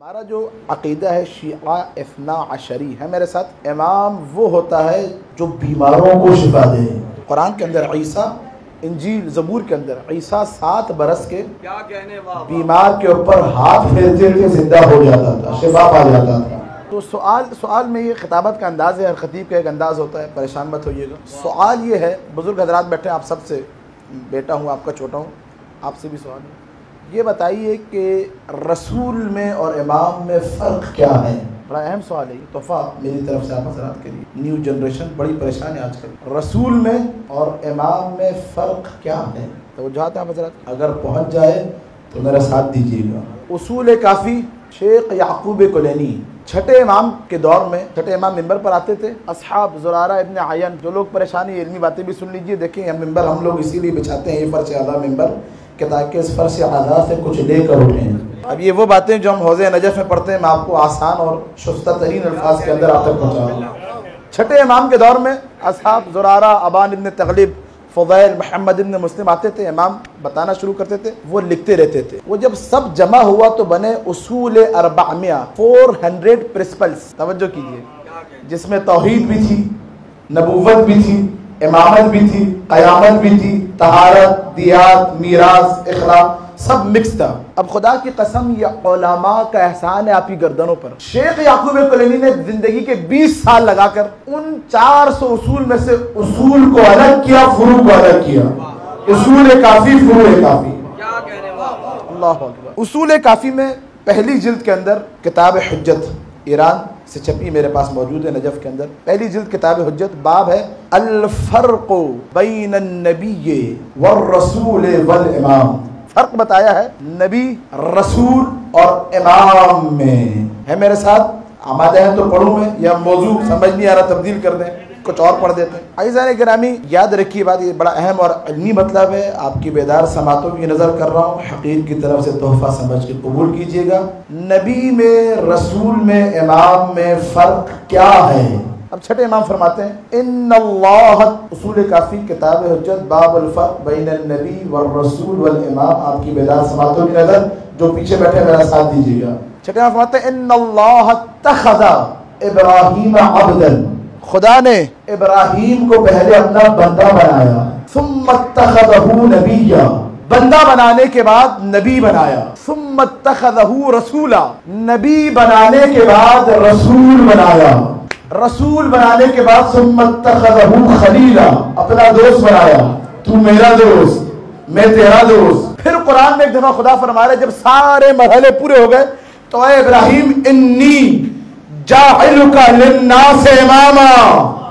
ہمارا جو عقیدہ ہے شیعہ اثنا عشری ہے میرے ساتھ، امام وہ ہوتا ہے جو بیماروں کو شفا دے۔ قرآن کے اندر عیسیٰ، انجیل زبور کے اندر عیسیٰ 7 برس کے بیمار کے اوپر ہاتھ پھیرتے تھے، زندہ ہو جاتا تھا، شفا پا جاتا تھا۔ تو سوال میں یہ خطابت کا انداز ہے، ہر خطیب کا ایک انداز ہوتا ہے، پریشان مت ہوئیے گا۔ سوال یہ ہے، بزرگ حضرات بیٹھے آپ سب سے، بیٹا ہوں آپ کا، چھوٹا ہوں، آپ سے بھی سوال ہے، یہ بتائیے کہ رسول میں اور امام میں فرق کیا ہے؟ بڑا اہم سوال ہے، یہ تحفہ میری طرف سے آپ حضرات کے لیے۔ نیو جنریشن بڑی پریشان ہے آج کل، رسول میں اور امام میں فرق کیا ہے؟ توجہات آپ حضرات اگر پہنچ جائے تو میرا ساتھ دیجیے گا۔ اصول کافی شیخ یعقوب کلینی، چھٹے امام کے دور میں چھٹے امام ممبر پر آتے تھے، اصحاب زرارہ ابن عین، جو لوگ پریشانی علمی باتیں بھی سن لیجئے، دیکھیں ہم ممبر ہم لوگ اسی لیے بچھاتے ہیں، یہ فرش اعلیٰ ممبر کہ تاکہ اس فرش اعلیٰ سے کچھ لے کر اٹھیں۔ اب یہ وہ باتیں جو ہم حوض نجف میں پڑھتے ہیں، میں آپ کو آسان اور شستہ ترین الفاظ کے اندر آپ تک پہنچاؤں گا۔ چھٹے امام کے دور میں اصحاب زرارہ، ابان ابن تغلب، فضیل، محمد ابن مسلم آتے تھے، امام بتانا شروع کرتے تھے، وہ لکھتے رہتے تھے۔ وہ جب سب جمع ہوا تو بنے اصول 400 پرنسپلز، توجہ کیجئے، جس میں توحید بھی تھی، نبوت بھی تھی، امامت بھی تھی، قیامت بھی تھی، طہارت، دیات، میراث، اخلاق، سب مکس تھا۔ اب خدا کی قسم یہ علماء کا احسان ہے آپ کی گردنوں پر۔ شیخ یعقوب کلینی نے زندگی کے 20 سال لگا کر ان 400 اصول میں سے اصول کو الگ کیا، فروع کو الگ کیا۔ اصول کافی، فروع کافی، اللہ اکبر۔ اصول کافی میں پہلی جلد کے اندر کتاب حجت، ایران سے چھپی، میرے پاس موجود ہے نجف کے اندر، پہلی جلد کتاب حجت، باب ہے الفرق بین النبی والرسول والامام۔ فرق بتایا ہے نبی، رسول اور امام میں۔ ہے میرے ساتھ؟ آمادہ ہیں تو پڑھوں میں، یا موضوع سمجھ نہیں آ رہا تبدیل کر دیں، کچھ اور پڑھ دیتے ہیں؟ عزیزان گرامی یاد رکھیے بات، یہ بڑا اہم اور علمی مطلب ہے، آپ کی بیدار سماعتوں کی نظر کر رہا ہوں، حقیر کی طرف سے تحفہ سمجھ کے قبول کیجئے گا۔ نبی میں، رسول میں، امام میں فرق کیا ہے؟ اب چھٹے امام فرماتے ہیں ان اللہ، اصول کافی کتاب حجت، باب الفرق بین النبی والرسول والامام، آپ کی بیدار سماعتوں کی نظر، جو پیچھے بیٹھے میرا ساتھ دیجیے گا۔ چھٹے امام فرماتے ہیں ان اللہ اتخذ ابراہیم عبدا، خدا نے ابراہیم کو پہلے اپنا بندہ بنایا، ثم اتخذہ نبیا، بندہ بنانے کے بعد نبی بنایا، ثم اتخذہ رسولا، نبی بنانے کے بعد رسول بنایا، رسول بنانے کے بعد ثم اتخذہ خلیلا، اپنا دوست بنایا، تو میرا دوست، میں تیرا دوست۔ پھر قرآن میں ایک دفعہ خدا فرما رہے جب سارے مرحلے پورے ہو گئے تو اے ابراہیم انی جاعلک للناس اماما،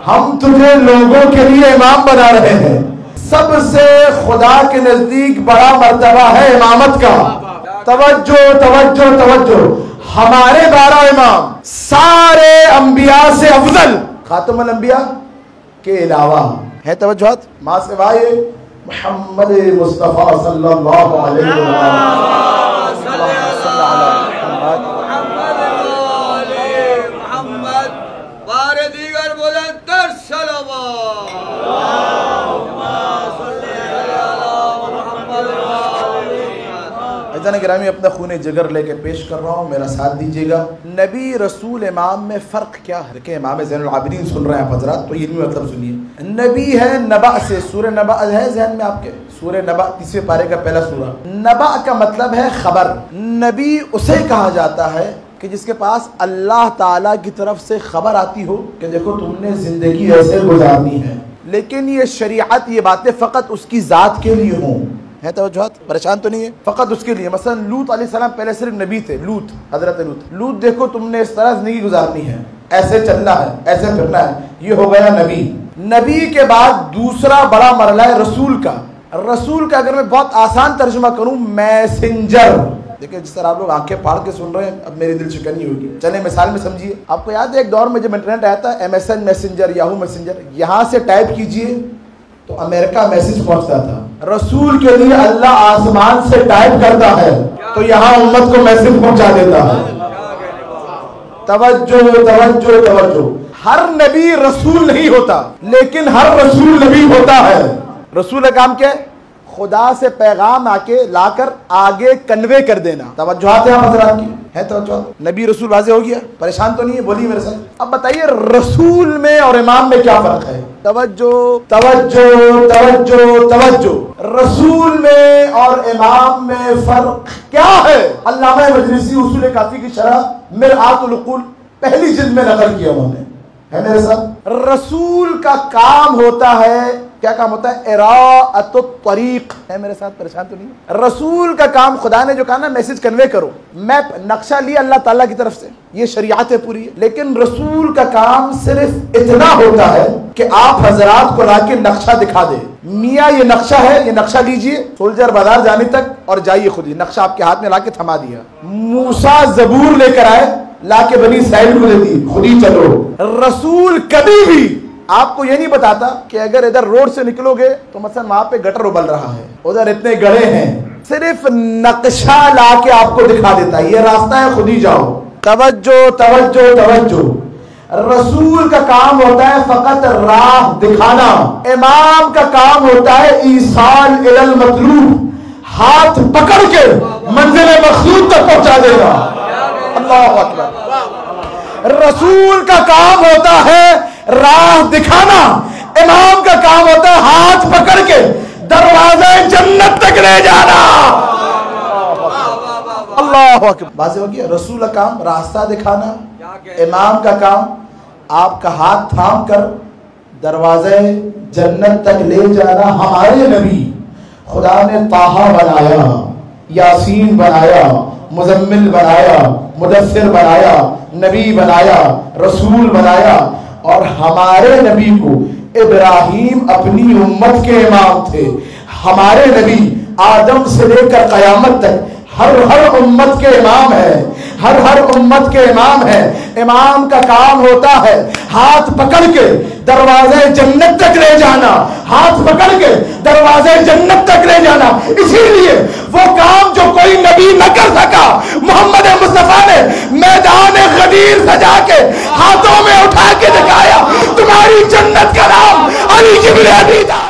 ہم تجھے لوگوں کے لیے امام بنا رہے ہیں۔ سب سے خدا کے نزدیک بڑا مرتبہ ہے امامت کا۔ توجہ توجہ توجہ، ہمارے 12 امام سارے انبیاء سے افضل، خاتم الانبیاء کے علاوہ ہے، توجہات، ماں سوائے محمد مصطفیٰ صلی اللہ علیہ وسلم۔ گرامی اپنا خون جگر لے کے پیش کر رہا ہوں، میرا ساتھ دیجیے گا۔ نبی، رسول، امام میں فرق کیا ہے؟ دیکھیں امام زین العابدین سن رہے ہیں آپ حضرات تو یہ مطلب سنیے۔ نبی ہے نبأ سے، سورہ نبأ ہے ذہن میں آپ کے، سورہ نبأ 30 پارے کا پہلا سورہ۔ نبأ کا مطلب ہے خبر۔ نبی اسے کہا جاتا ہے کہ جس کے پاس اللہ تعالیٰ کی طرف سے خبر آتی ہو کہ دیکھو تم نے زندگی ایسے گزارنی ہے، لیکن یہ شریعت، یہ باتیں فقط اس کی ذات کے لیے ہوں۔ ہے توجہات؟ پریشان تو نہیں ہے؟ فقط اس کے لیے۔ مثلا لوط علیہ السلام پہلے صرف نبی تھے، لوط، حضرت لوط دیکھو تم نے اس طرح زندگی گزارنی ہے، ایسے چلنا ہے، ایسے پھرنا ہے، یہ ہو گیا نبی۔ نبی کے بعد دوسرا بڑا مرحلہ ہے رسول کا۔ رسول کا اگر میں بہت آسان ترجمہ کروں، میسنجر۔ دیکھیں جس طرح آپ لوگ آنکھیں پھاڑ کے سن رہے ہیں، اب میری دل شکنی ہوگی، چلیں مثال میں سمجھیے۔ آپ کو یاد ہے ایک دور میں جب انٹرنیٹ آیا تھا، MSN میسنجر، یاہو میسنجر، یہاں سے ٹائپ کیجئے تو امریکہ میسج پہنچتا تھا۔ رسول کے لیے اللہ آسمان سے ٹائپ کرتا ہے تو یہاں امت کو میسج پہنچا دیتا ہے۔ توجہ توجہ توجہ، ہر نبی رسول نہیں ہوتا، لیکن ہر رسول نبی ہوتا ہے۔ رسول کا کام کیا ہے؟ خدا سے پیغام لا کر آگے کنوے کر دینا. توجہات ہیں حضرات کی ہے توجہات؟ نبی رسول واضح ہو گیا؟ پریشان تو نہیں ہے؟ بولیے میرے ساتھ. اب بتائیے رسول میں اور امام میں کیا فرق ہے؟ توجہ توجہ توجہ توجہ. رسول میں اور امام میں فرق کیا ہے؟ علامہ مجلسی اصول کافی کی شرح مرآت العقول پہلی جلد میں نقل کیا انہوں نے. ہے میرے ساتھ؟ رسول کا کام ہوتا ہے، کیا کام ہوتا ہے؟ اراءۃ الطریق. ہے میرے ساتھ؟ پریشان تو نہیں؟ رسول کا کام، خدا نے جو کہا نا میسج کنوے کرو، میپ نقشہ لیا اللہ تعالیٰ کی طرف سے، یہ شریعت ہے پوری. لیکن رسول کا کام صرف اتنا ہوتا ہے کہ آپ حضرات کو لا کے نقشہ دکھا دے. میاں یہ نقشہ ہے، یہ نقشہ لیجئے، سولجر بازار جانے تک اور جائیے خود ہی. نقشہ آپ کے ہاتھ میں لا کے تھما دیا. موسیٰ زبور لے کر آئے، لا کے بنی اسرائیل کو دے دی، خود ہی چلو. رسول کبھی بھی آپ کو یہ نہیں بتاتا کہ اگر ادھر روڈ سے نکلو گے تو مثلا وہاں پہ گٹر ابل رہا ہے، ادھر اتنے گڑھے ہیں. صرف نقشہ لا کے آپ کو دکھا دیتا ہے، یہ راستہ ہے، خود ہی جاؤ. توجہ توجہ توجہ. رسول کا کام ہوتا ہے فقط راہ دکھانا. امام کا کام ہوتا ہے ایصال الی المطلوب، ہاتھ پکڑ کے منزل مقصود تک پہنچا دینا. اللہ اکبر. رسول کا کام ہوتا ہے راہ دکھانا، امام کا کام ہوتا ہے ہاتھ پکڑ کے دروازے جنت تک لے جانا. اللہ اکبر. واضح ہو گیا؟ رسول کا کام راستہ دکھانا، امام کا کام آپ کا ہاتھ تھام کر دروازے جنت تک لے جانا. ہمارے نبی خدا نے طٰہٰ بنایا، یاسین بنایا، مزمل بنایا، مدثر بنایا، نبی بنایا، رسول بنایا. اور ہمارے نبی کو ابراہیم اپنی امت کے امام تھے. ہمارے نبی آدم سے لے کر قیامت تک ہر امت کے امام ہے، ہر امت کے امام ہے. امام کا کام ہوتا ہے ہاتھ پکڑ کے دروازے جنت تک لے جانا، ہاتھ پکڑ کے دروازے جنت تک لے جانا. اسی لیے وہ کام جو کوئی نبی نہ کر سکا، محمد مصطفیٰ نے میدان غدیر سجا کے ہاتھوں میں اٹھا کے دکھایا. تمہاری جنت کا نام علی جبریل تھا.